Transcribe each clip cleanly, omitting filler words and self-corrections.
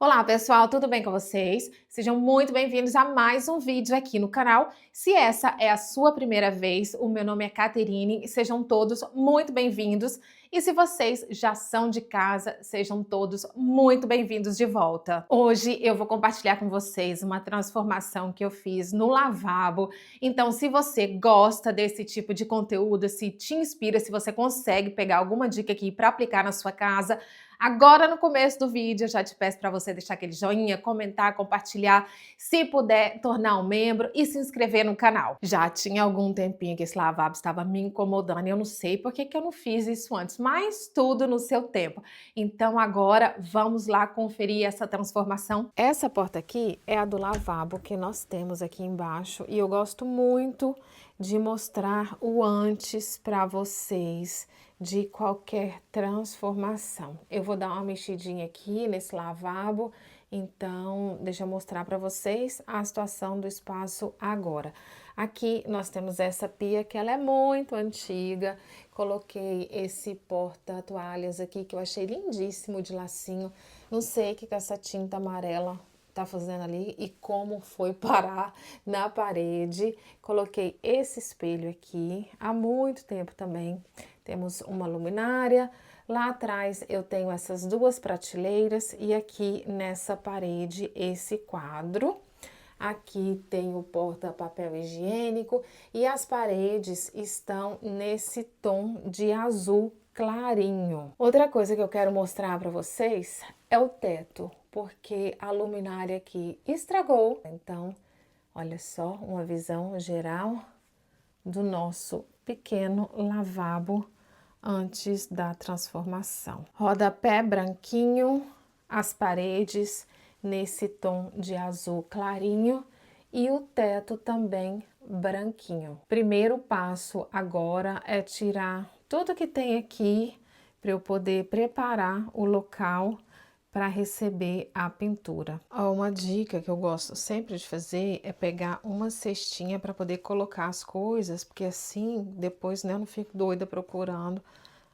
Olá pessoal, tudo bem com vocês? Sejam muito bem-vindos a mais um vídeo aqui no canal. Se essa é a sua primeira vez, o meu nome é Caterine e sejam todos muito bem-vindos. E se vocês já são de casa, sejam todos muito bem-vindos de volta. Hoje eu vou compartilhar com vocês uma transformação que eu fiz no lavabo. Então, se você gosta desse tipo de conteúdo, se te inspira, se você consegue pegar alguma dica aqui para aplicar na sua casa, agora no começo do vídeo eu já te peço para você deixar aquele joinha, comentar, compartilhar, se puder tornar um membro e se inscrever no canal. Já tinha algum tempinho que esse lavabo estava me incomodando e eu não sei por que eu não fiz isso antes, mas tudo no seu tempo. Então agora vamos lá conferir essa transformação. Essa porta aqui é a do lavabo que nós temos aqui embaixo e eu gosto muito de mostrar o antes para vocês de qualquer transformação. Eu vou dar uma mexidinha aqui nesse lavabo, então deixa eu mostrar para vocês a situação do espaço agora. Aqui nós temos essa pia que ela é muito antiga, coloquei esse porta-toalhas aqui que eu achei lindíssimo de lacinho, não sei o que essa tinta amarela tá fazendo ali e como foi parar na parede. Coloquei esse espelho aqui há muito tempo também. Temos uma luminária, lá atrás eu tenho essas duas prateleiras e aqui nessa parede esse quadro. Aqui tem o porta-papel higiênico e as paredes estão nesse tom de azul clarinho. Outra coisa que eu quero mostrar para vocês é o teto, porque a luminária aqui estragou. Então, olha só, uma visão geral do nosso pequeno lavabo antes da transformação. Rodapé branquinho, as paredes nesse tom de azul clarinho e o teto também branquinho. Primeiro passo agora é tirar tudo que tem aqui para eu poder preparar o local para receber a pintura. Uma dica que eu gosto sempre de fazer é pegar uma cestinha para poder colocar as coisas, porque assim depois, né, eu não fico doida procurando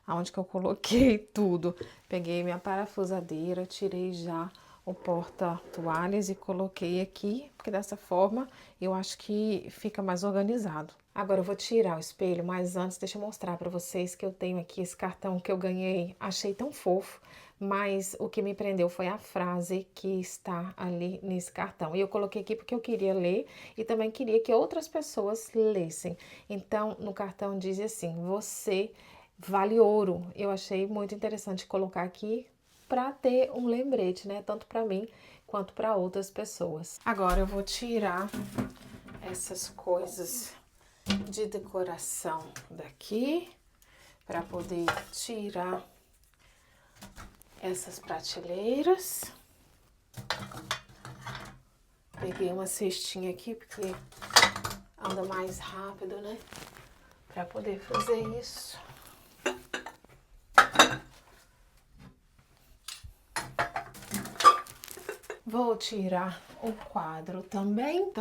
aonde que eu coloquei tudo. Peguei minha parafusadeira, tirei já o porta-toalhas e coloquei aqui, porque dessa forma eu acho que fica mais organizado. Agora eu vou tirar o espelho, mas antes deixa eu mostrar para vocês que eu tenho aqui esse cartão que eu ganhei, achei tão fofo, mas o que me prendeu foi a frase que está ali nesse cartão. E eu coloquei aqui porque eu queria ler e também queria que outras pessoas lessem. Então, no cartão diz assim: você vale ouro. Eu achei muito interessante colocar aqui para ter um lembrete, né? Tanto para mim quanto para outras pessoas. Agora eu vou tirar essas coisas de decoração daqui para poder tirar essas prateleiras. Peguei uma cestinha aqui porque anda mais rápido, né? Para poder fazer isso. Vou tirar o quadro também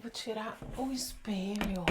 vou tirar o espelho.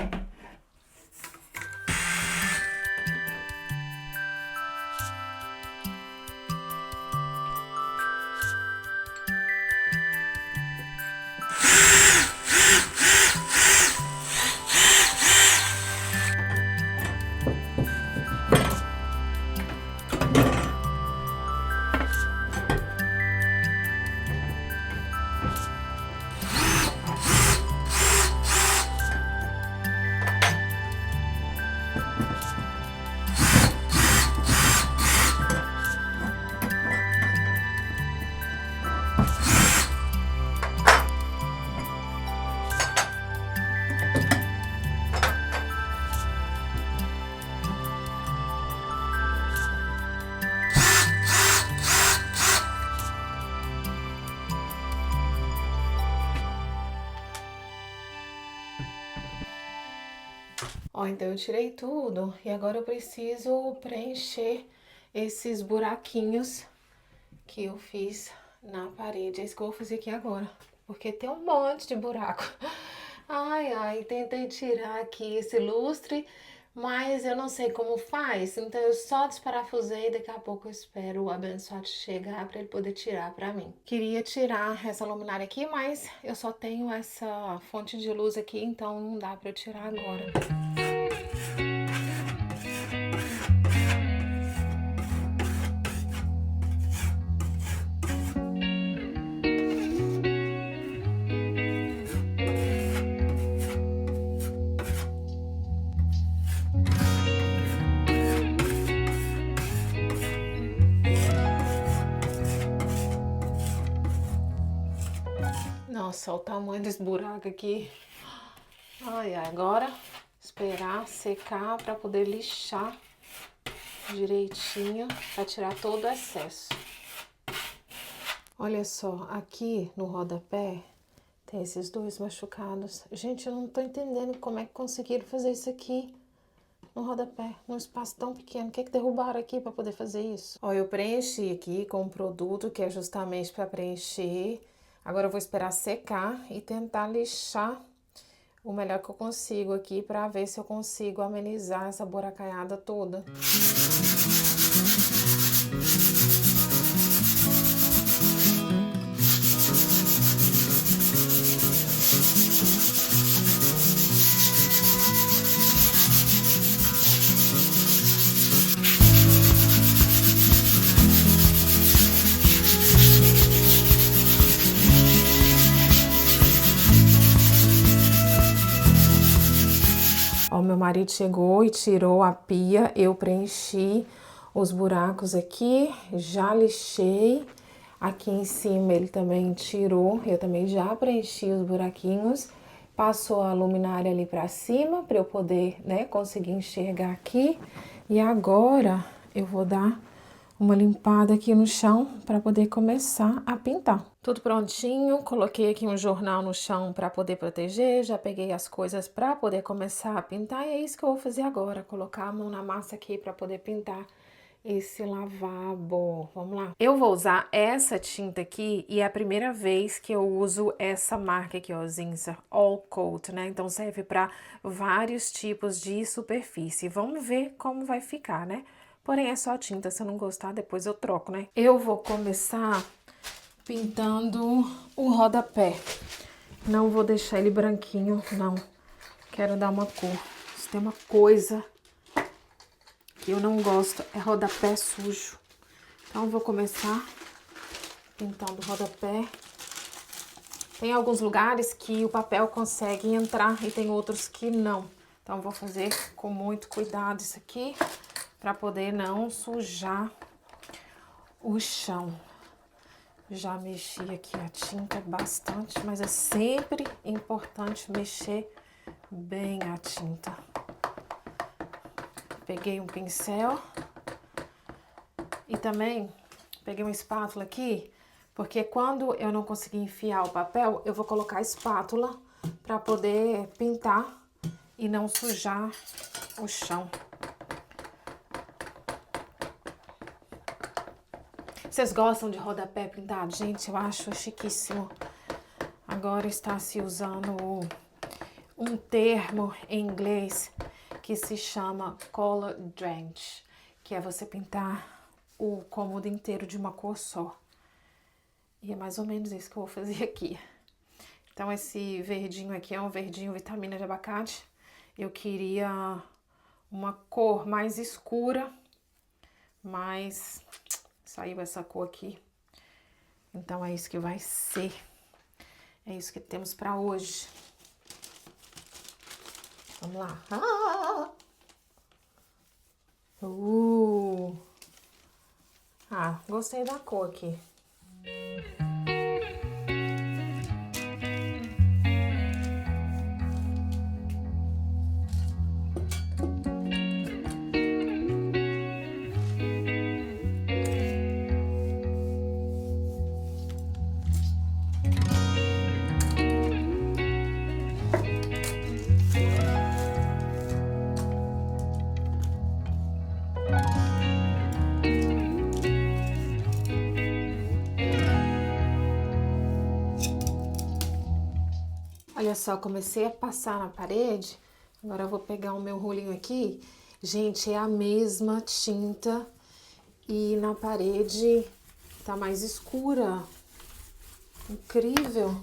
Ó, então eu tirei tudo e agora eu preciso preencher esses buraquinhos que eu fiz na parede. É isso que eu vou fazer aqui agora, porque tem um monte de buraco. Ai, tentei tirar aqui esse lustre, mas eu não sei como faz, então eu só desparafusei e daqui a pouco eu espero o abençoado chegar para ele poder tirar para mim. Queria tirar essa luminária aqui, mas eu só tenho essa fonte de luz aqui, então não dá para eu tirar agora. Nossa, olha o tamanho desse buraco aqui. Ai, agora esperar secar para poder lixar direitinho para tirar todo o excesso. Olha só, aqui no rodapé tem esses dois machucados. Gente, eu não tô entendendo como é que conseguiram fazer isso aqui no rodapé, num espaço tão pequeno. O que é que derrubaram aqui para poder fazer isso? Ó, eu preenchi aqui com um produto que é justamente para preencher. Agora eu vou esperar secar e tentar lixar o melhor que eu consigo aqui para ver se eu consigo amenizar essa buracaiada toda. Ó, meu marido chegou e tirou a pia, eu preenchi os buracos aqui, já lixei. Aqui em cima ele também tirou, eu também já preenchi os buraquinhos. Passou a luminária ali pra cima, pra eu poder, né, conseguir enxergar aqui. E agora eu vou dar uma limpada aqui no chão para poder começar a pintar. Tudo prontinho, coloquei aqui um jornal no chão para poder proteger, já peguei as coisas para poder começar a pintar e é isso que eu vou fazer agora, colocar a mão na massa aqui para poder pintar esse lavabo. Vamos lá. Eu vou usar essa tinta aqui e é a primeira vez que eu uso essa marca aqui, ó, Zinsser All Coat, né? Então serve para vários tipos de superfície. Vamos ver como vai ficar, né? Porém, é só tinta, se eu não gostar, depois eu troco, né? Eu vou começar pintando o rodapé. Não vou deixar ele branquinho, não. Quero dar uma cor. Se tem uma coisa que eu não gosto, é rodapé sujo. Então, eu vou começar pintando o rodapé. Tem alguns lugares que o papel consegue entrar e tem outros que não. Então, eu vou fazer com muito cuidado isso aqui, para poder não sujar o chão. Já mexi aqui a tinta bastante, mas é sempre importante mexer bem a tinta. Peguei um pincel e também peguei uma espátula aqui, porque quando eu não conseguir enfiar o papel, eu vou colocar a espátula para poder pintar e não sujar o chão. Vocês gostam de rodapé pintado? Gente, eu acho chiquíssimo. Agora está se usando um termo em inglês que se chama color drench, que é você pintar o cômodo inteiro de uma cor só. E é mais ou menos isso que eu vou fazer aqui. Então, esse verdinho aqui é um verdinho vitamina de abacate. Eu queria uma cor mais escura, mas saiu essa cor aqui. Então, é isso que vai ser. É isso que temos pra hoje. Vamos lá. Gostei da cor aqui. Olha só, comecei a passar na parede Agora eu vou pegar o meu rolinho aqui. Gente, é a mesma tinta e na parede tá mais escura. Incrível.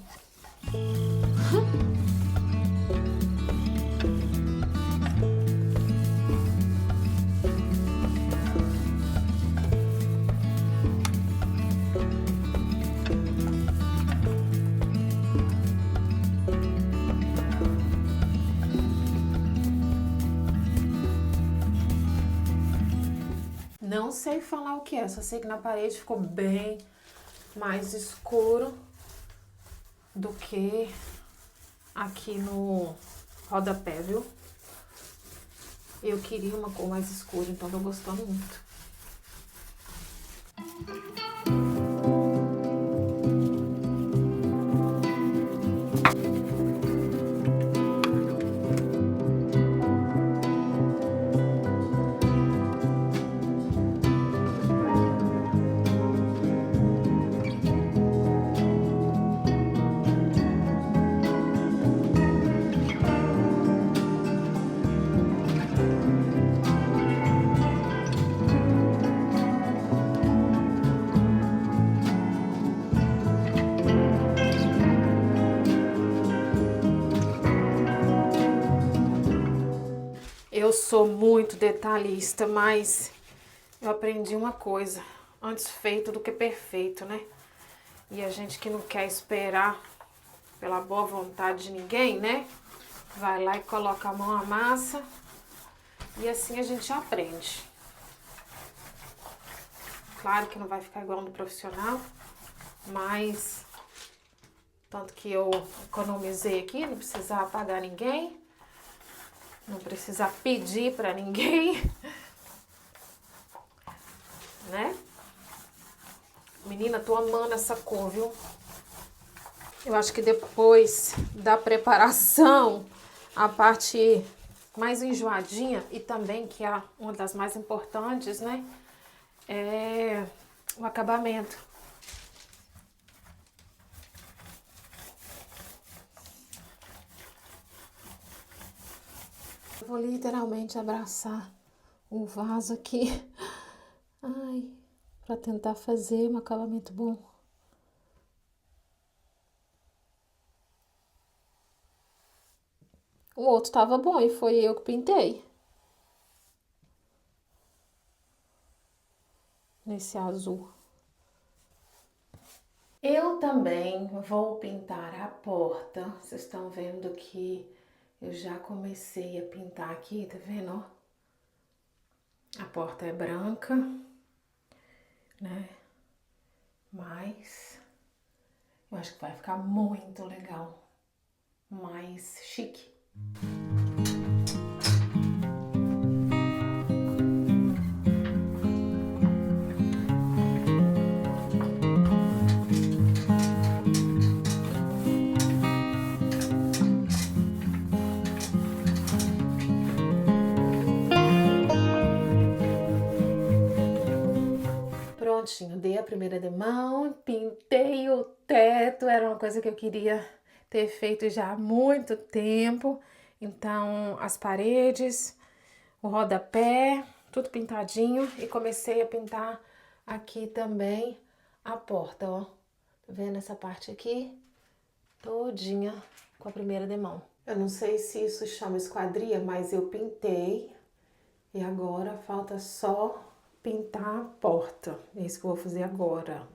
Não sei falar o que é, só sei que na parede ficou bem mais escuro do que aqui no rodapé, viu? Eu queria uma cor mais escura, então tô gostando muito. Eu sou muito detalhista, mas eu aprendi uma coisa: antes feito do que perfeito, né? E a gente que não quer esperar pela boa vontade de ninguém, né? Vai lá e coloca a mão na massa e assim a gente aprende. Claro que não vai ficar igual no profissional, mas tanto que eu economizei aqui, não precisar pagar ninguém. Não precisa pedir pra ninguém, né? Menina, tô amando essa cor, viu? Eu acho que depois da preparação, a parte mais enjoadinha e também que é uma das mais importantes, né? É o acabamento. Eu vou literalmente abraçar o vaso aqui. Ai, pra tentar fazer um acabamento bom. O outro tava bom e foi eu que pintei. Nesse azul. Eu também vou pintar a porta. Vocês estão vendo que eu já comecei a pintar aqui, tá vendo, ó? A porta é branca, né? Mas eu acho que vai ficar muito legal. Mais chique. Prontinho, dei a primeira demão, pintei o teto, era uma coisa que eu queria ter feito já há muito tempo. Então, as paredes, o rodapé, tudo pintadinho e comecei a pintar aqui também a porta, ó. Tá vendo essa parte aqui? Todinha com a primeira demão. Eu não sei se isso chama esquadria, mas eu pintei e agora falta só pintar a porta. É isso que eu vou fazer agora.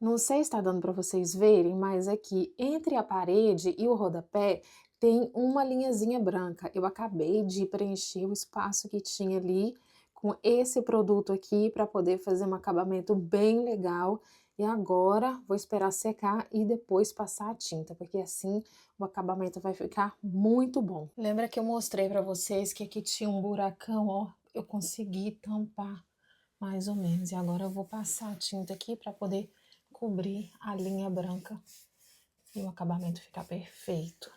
Não sei se está dando para vocês verem, mas aqui entre a parede e o rodapé tem uma linhazinha branca. Eu acabei de preencher o espaço que tinha ali com esse produto aqui para poder fazer um acabamento bem legal. E agora vou esperar secar e depois passar a tinta, porque assim o acabamento vai ficar muito bom. Lembra que eu mostrei para vocês que aqui tinha um buracão, ó? Eu consegui tampar mais ou menos. E agora eu vou passar a tinta aqui para poder cobrir a linha branca e o acabamento ficar perfeito.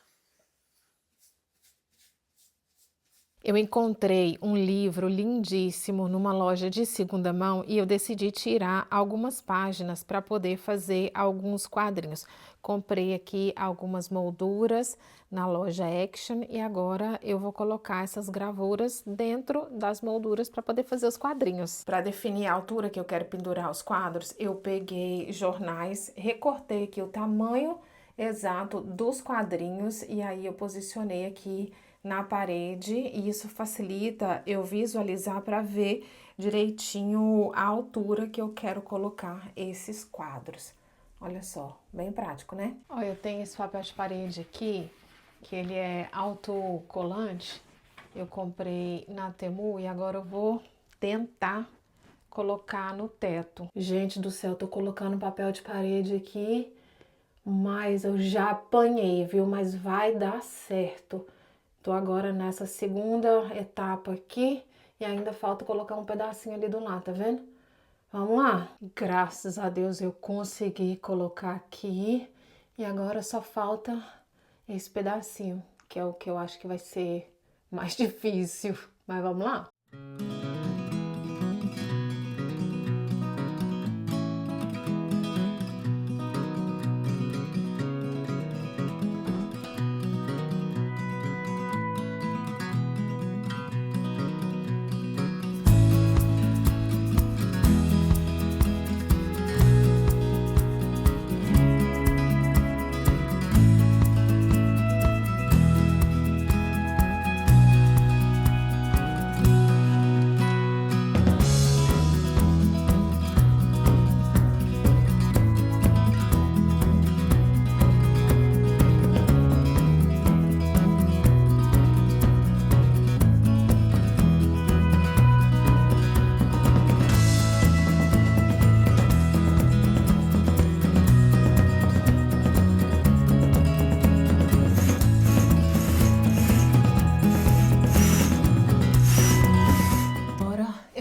Eu encontrei um livro lindíssimo numa loja de segunda mão e eu decidi tirar algumas páginas para poder fazer alguns quadrinhos. Comprei aqui algumas molduras na loja Action e agora eu vou colocar essas gravuras dentro das molduras para poder fazer os quadrinhos. Para definir a altura que eu quero pendurar os quadros, eu peguei jornais, recortei aqui o tamanho exato dos quadrinhos e aí eu posicionei aqui na parede e isso facilita eu visualizar para ver direitinho a altura que eu quero colocar esses quadros. Olha só, bem prático, né? Olha, eu tenho esse papel de parede aqui, que ele é autocolante. Eu comprei na Temu e agora eu vou tentar colocar no teto. Gente do céu, tô colocando papel de parede aqui, mas eu já apanhei, viu? Mas vai dar certo. Tô agora nessa segunda etapa aqui e ainda falta colocar um pedacinho ali do lado, tá vendo? Vamos lá. Graças a Deus eu consegui colocar aqui e agora só falta esse pedacinho, que é o que eu acho que vai ser mais difícil. Mas vamos lá.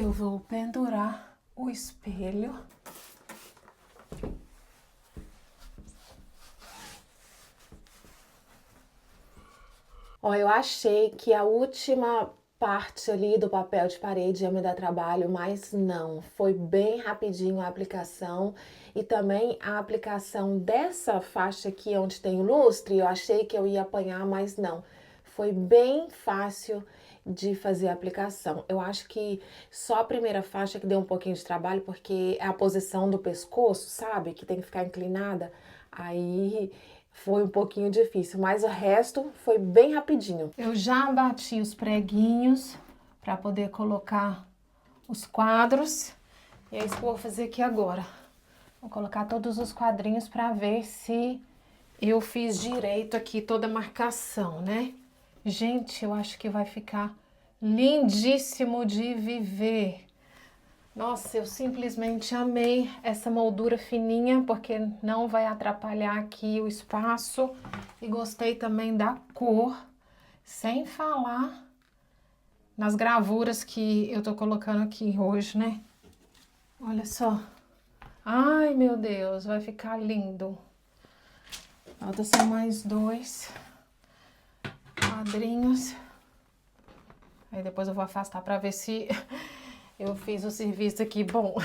Vou pendurar o espelho. Ó, eu achei que a última parte ali do papel de parede ia me dar trabalho, mas não. Foi bem rapidinho a aplicação e também a aplicação dessa faixa aqui onde tem o lustre, eu achei que eu ia apanhar, mas não. Foi bem fácil de fazer a aplicação. Eu acho que só a primeira faixa que deu um pouquinho de trabalho, porque é a posição do pescoço, sabe? Que tem que ficar inclinada. Aí foi um pouquinho difícil, mas o resto foi bem rapidinho. Eu já bati os preguinhos para poder colocar os quadros. E é isso que eu vou fazer aqui agora. Vou colocar todos os quadrinhos para ver se eu fiz direito aqui toda a marcação, né? Gente, eu acho que vai ficar lindíssimo de viver. Nossa, eu simplesmente amei essa moldura fininha, porque não vai atrapalhar aqui o espaço. E gostei também da cor, sem falar nas gravuras que eu tô colocando aqui hoje, né? Olha só. Ai, meu Deus, vai ficar lindo. Falta só mais 2 quadrinhos. Aí depois eu vou afastar para ver se eu fiz o serviço aqui bom.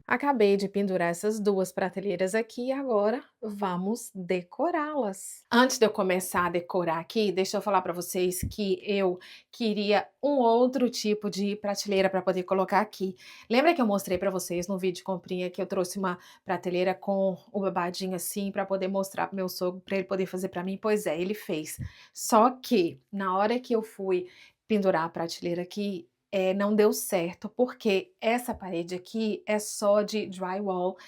Acabei de pendurar essas duas prateleiras aqui e agora vamos decorá-las. Antes de eu começar a decorar aqui, deixa eu falar para vocês que eu queria um outro tipo de prateleira para poder colocar aqui. Lembra que eu mostrei para vocês no vídeo de comprinha que eu trouxe uma prateleira com o babadinho assim para poder mostrar pro meu sogro, para ele poder fazer para mim? Pois é, ele fez. Só que na hora que eu fui pendurar a prateleira aqui, não deu certo, porque essa parede aqui é só de drywall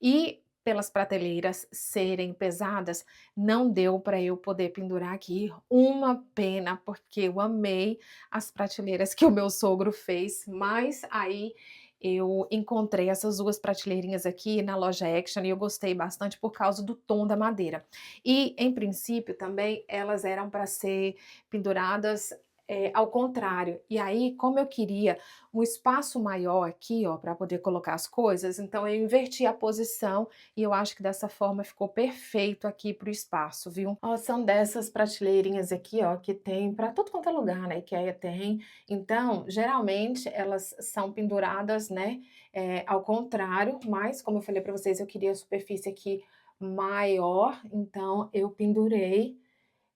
e pelas prateleiras serem pesadas, não deu para eu poder pendurar aqui. Uma pena, porque eu amei as prateleiras que o meu sogro fez, mas aí eu encontrei essas duas prateleirinhas aqui na loja Action e eu gostei bastante por causa do tom da madeira. E, em princípio, também elas eram para ser penduradas ao contrário. E aí, como eu queria um espaço maior aqui, ó, para poder colocar as coisas, então eu inverti a posição e eu acho que dessa forma ficou perfeito aqui pro espaço, viu? Ó, são dessas prateleirinhas aqui, ó, que tem para tudo quanto é lugar, né? Que aí tem. Então, geralmente elas são penduradas, né? Ao contrário, mas como eu falei para vocês, eu queria a superfície aqui maior, então eu pendurei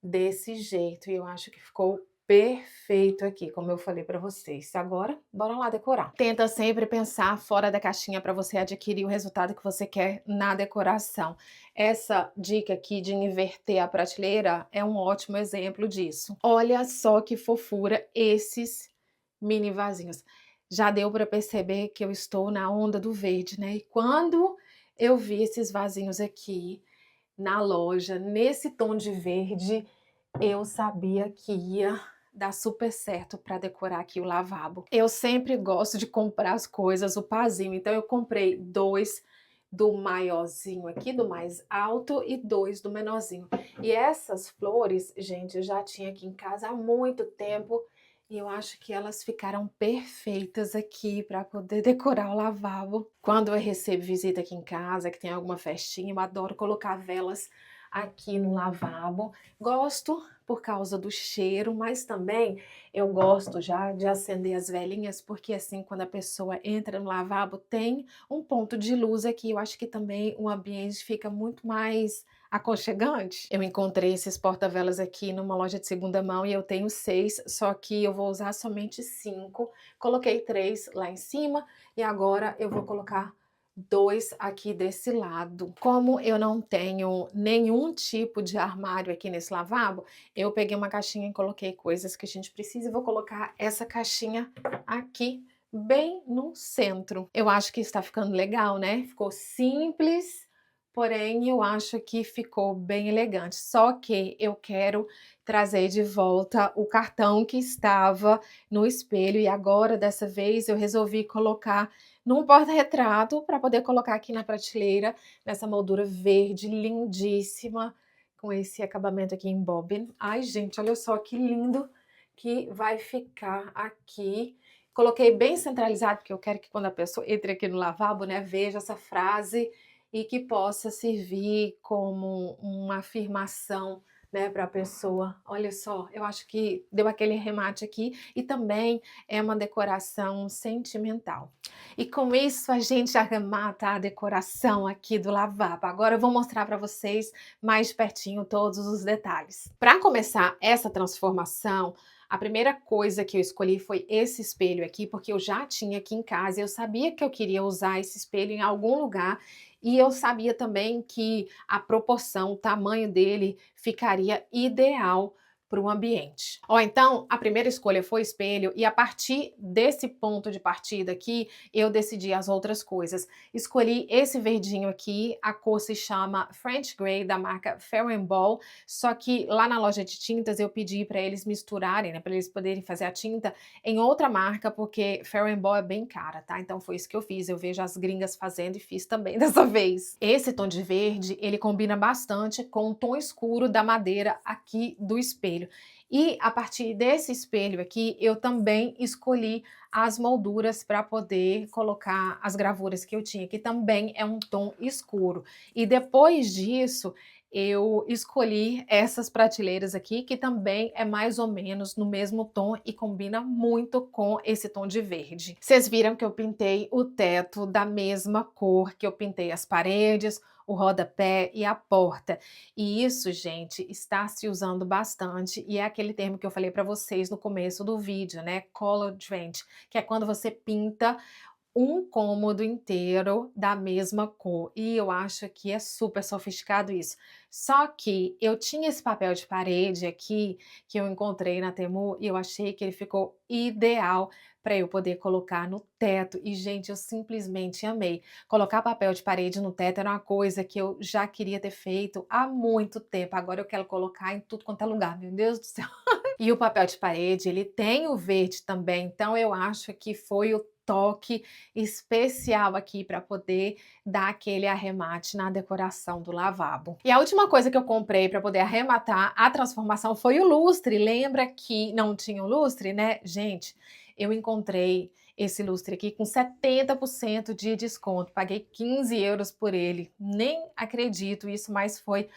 desse jeito e eu acho que ficou perfeito aqui, como eu falei para vocês. Agora, bora lá decorar. Tenta sempre pensar fora da caixinha para você adquirir o resultado que você quer na decoração. Essa dica aqui de inverter a prateleira é um ótimo exemplo disso. Olha só que fofura esses mini vasinhos. Já deu para perceber que eu estou na onda do verde, né? E quando eu vi esses vasinhos aqui na loja, nesse tom de verde, eu sabia que ia dar super certo para decorar aqui o lavabo. Eu sempre gosto de comprar as coisas, o pazinho, então eu comprei 2 do maiorzinho aqui, do mais alto, e 2 do menorzinho. E essas flores, gente, eu já tinha aqui em casa há muito tempo, e eu acho que elas ficaram perfeitas aqui para poder decorar o lavabo. Quando eu recebo visita aqui em casa, que tem alguma festinha, eu adoro colocar velas aqui no lavabo. Gosto por causa do cheiro, mas também eu gosto já de acender as velinhas, porque assim, quando a pessoa entra no lavabo, tem um ponto de luz aqui. Eu acho que também o ambiente fica muito mais aconchegante. Eu encontrei esses porta-velas aqui numa loja de segunda mão e eu tenho 6, só que eu vou usar somente 5. Coloquei 3 lá em cima e agora eu vou colocar 2 aqui desse lado. Como eu não tenho nenhum tipo de armário aqui nesse lavabo, eu peguei uma caixinha e coloquei coisas que a gente precisa e vou colocar essa caixinha aqui bem no centro. Eu acho que está ficando legal, né? Ficou simples, porém eu acho que ficou bem elegante. Só que eu quero trazer de volta o cartão que estava no espelho e agora, dessa vez, eu resolvi colocar num porta-retrato para poder colocar aqui na prateleira, nessa moldura verde lindíssima, com esse acabamento aqui em bobbin. Ai, gente, olha só que lindo que vai ficar aqui. Coloquei bem centralizado, porque eu quero que quando a pessoa entre aqui no lavabo, né, veja essa frase e que possa servir como uma afirmação, né, para a pessoa. Olha só, eu acho que deu aquele remate aqui e também é uma decoração sentimental. E com isso a gente arremata a decoração aqui do lavabo. Agora eu vou mostrar para vocês mais de pertinho todos os detalhes. Para começar essa transformação, a primeira coisa que eu escolhi foi esse espelho aqui, porque eu já tinha aqui em casa, eu sabia que eu queria usar esse espelho em algum lugar e eu sabia também que a proporção, o tamanho dele ficaria ideal para o ambiente. Ó, então a primeira escolha foi espelho e a partir desse ponto de partida aqui, eu decidi as outras coisas. Escolhi esse verdinho aqui, a cor se chama French Grey, da marca Fair Ball, só que lá na loja de tintas eu pedi para eles misturarem, né, para eles poderem fazer a tinta em outra marca, porque Fair Ball é bem cara, tá? Então foi isso que eu fiz, eu vejo as gringas fazendo e fiz também dessa vez. Esse tom de verde, ele combina bastante com o tom escuro da madeira aqui do espelho. E a partir desse espelho aqui, eu também escolhi as molduras para poder colocar as gravuras que eu tinha, que também é um tom escuro. E depois disso, eu escolhi essas prateleiras aqui, que também é mais ou menos no mesmo tom e combina muito com esse tom de verde. Vocês viram que eu pintei o teto da mesma cor que eu pintei as paredes, o rodapé e a porta. E isso, gente, está se usando bastante e é aquele termo que eu falei para vocês no começo do vídeo, né? Color trend, que é quando você pinta um cômodo inteiro da mesma cor, e eu acho que é super sofisticado isso. Só que eu tinha esse papel de parede aqui, que eu encontrei na Temu, e eu achei que ele ficou ideal para eu poder colocar no teto, e gente, eu simplesmente amei. Colocar papel de parede no teto era uma coisa que eu já queria ter feito há muito tempo, agora eu quero colocar em tudo quanto é lugar, meu Deus do céu. E o papel de parede, ele tem o verde também, então eu acho que foi o toque especial aqui para poder dar aquele arremate na decoração do lavabo. E a última coisa que eu comprei para poder arrematar a transformação foi o lustre. Lembra que não tinha o lustre, né? Gente, eu encontrei esse lustre aqui com 70% de desconto. Paguei 15 euros por ele. Nem acredito isso, mas foi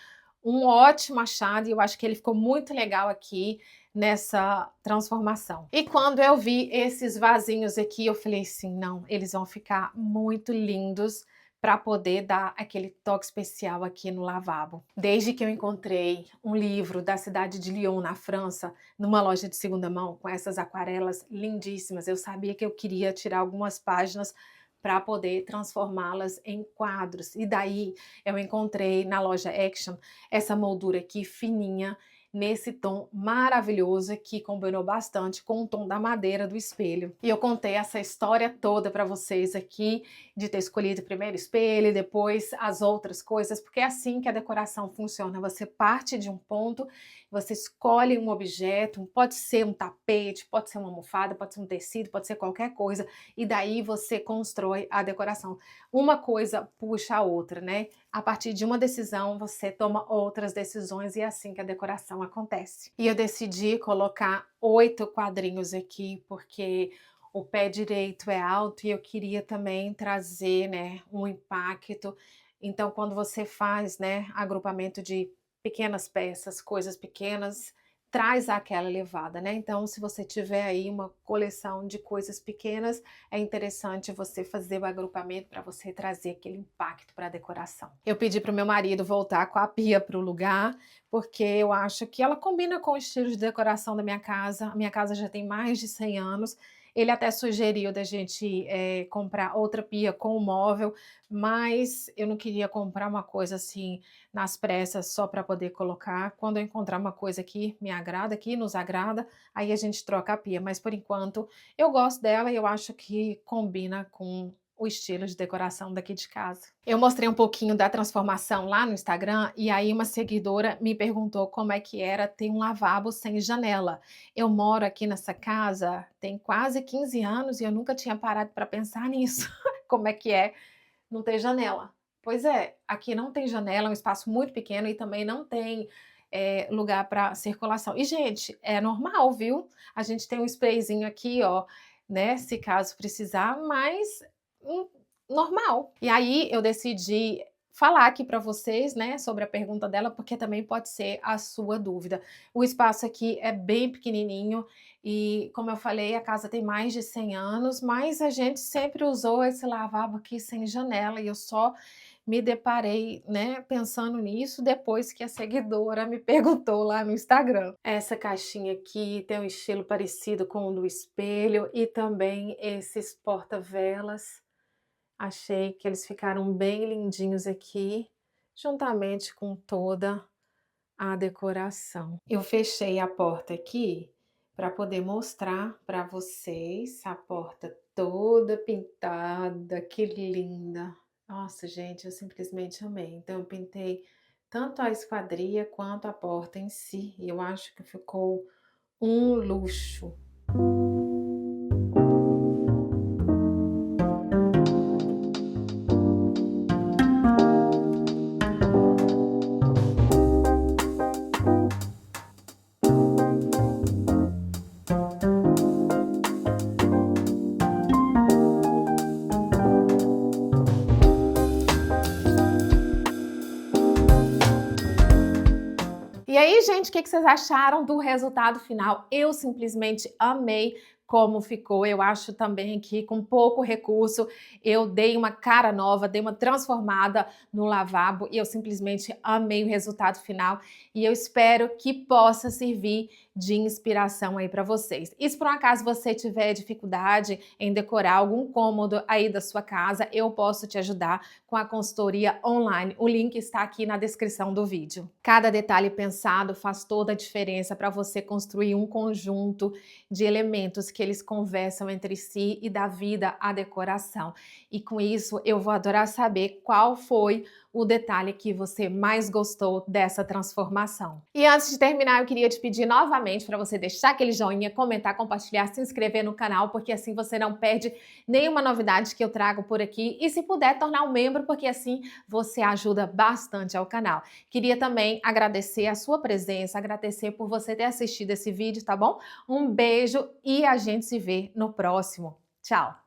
um ótimo achado e eu acho que ele ficou muito legal aqui nessa transformação. E quando eu vi esses vasinhos aqui, eu falei assim, não, eles vão ficar muito lindos para poder dar aquele toque especial aqui no lavabo. Desde que eu encontrei um livro da cidade de Lyon, na França, numa loja de segunda mão, com essas aquarelas lindíssimas, eu sabia que eu queria tirar algumas páginas para poder transformá-las em quadros. E daí eu encontrei na loja Action essa moldura aqui fininha, nesse tom maravilhoso que combinou bastante com o tom da madeira do espelho. E eu contei essa história toda para vocês aqui, de ter escolhido primeiro o espelho e depois as outras coisas, porque é assim que a decoração funciona. Você parte de um ponto, você escolhe um objeto, pode ser um tapete, pode ser uma almofada, pode ser um tecido, pode ser qualquer coisa, e daí você constrói a decoração. Uma coisa puxa a outra, né? A partir de uma decisão, você toma outras decisões e é assim que a decoração acontece. E eu decidi colocar 8 quadrinhos aqui, porque o pé direito é alto e eu queria também trazer, né, um impacto. Então, quando você faz, né, agrupamento de pequenas peças, coisas pequenas, traz aquela levada, né? Então, se você tiver aí uma coleção de coisas pequenas, é interessante você fazer o agrupamento para você trazer aquele impacto para a decoração. Eu pedi para o meu marido voltar com a pia para o lugar, porque eu acho que ela combina com o estilo de decoração da minha casa. A minha casa já tem mais de 100 anos. Ele até sugeriu da gente comprar outra pia com o móvel, mas eu não queria comprar uma coisa assim nas pressas só para poder colocar. Quando eu encontrar uma coisa que me agrada, que nos agrada, aí a gente troca a pia. Mas por enquanto eu gosto dela e eu acho que combina com o estilo de decoração daqui de casa. Eu mostrei um pouquinho da transformação lá no Instagram e aí uma seguidora me perguntou como é que era ter um lavabo sem janela. Eu moro aqui nessa casa tem quase 15 anos e eu nunca tinha parado para pensar nisso. Como é que é não ter janela? Pois é, aqui não tem janela, é um espaço muito pequeno e também não tem lugar para circulação. E, gente, é normal, viu? A gente tem um sprayzinho aqui, ó, né? Se caso precisar, mas normal. E aí eu decidi falar aqui para vocês, né, sobre a pergunta dela, porque também pode ser a sua dúvida. O espaço aqui é bem pequenininho e, como eu falei, a casa tem mais de 100 anos, mas a gente sempre usou esse lavabo aqui sem janela e eu só me deparei, né, pensando nisso depois que a seguidora me perguntou lá no Instagram. Essa caixinha aqui tem um estilo parecido com o do espelho e também esses porta-velas. Achei que eles ficaram bem lindinhos aqui, juntamente com toda a decoração. Eu fechei a porta aqui para poder mostrar para vocês a porta toda pintada, que linda! Nossa, gente, eu simplesmente amei. Então eu pintei tanto a esquadria quanto a porta em si, e eu acho que ficou um luxo. E aí, gente, o que vocês acharam do resultado final? Eu simplesmente amei como ficou. Eu acho também que com pouco recurso eu dei uma cara nova, dei uma transformada no lavabo e eu simplesmente amei o resultado final e eu espero que possa servir de inspiração aí para vocês. E se por um acaso você tiver dificuldade em decorar algum cômodo aí da sua casa, eu posso te ajudar com a consultoria online. O link está aqui na descrição do vídeo. Cada detalhe pensado faz toda a diferença para você construir um conjunto de elementos que eles conversam entre si e dá vida à decoração. E com isso eu vou adorar saber qual foi o detalhe que você mais gostou dessa transformação. E antes de terminar, eu queria te pedir novamente para você deixar aquele joinha, comentar, compartilhar, se inscrever no canal, porque assim você não perde nenhuma novidade que eu trago por aqui. E se puder, tornar um membro, porque assim você ajuda bastante ao canal. Queria também agradecer a sua presença, agradecer por você ter assistido esse vídeo, tá bom? Um beijo e a gente se vê no próximo. Tchau!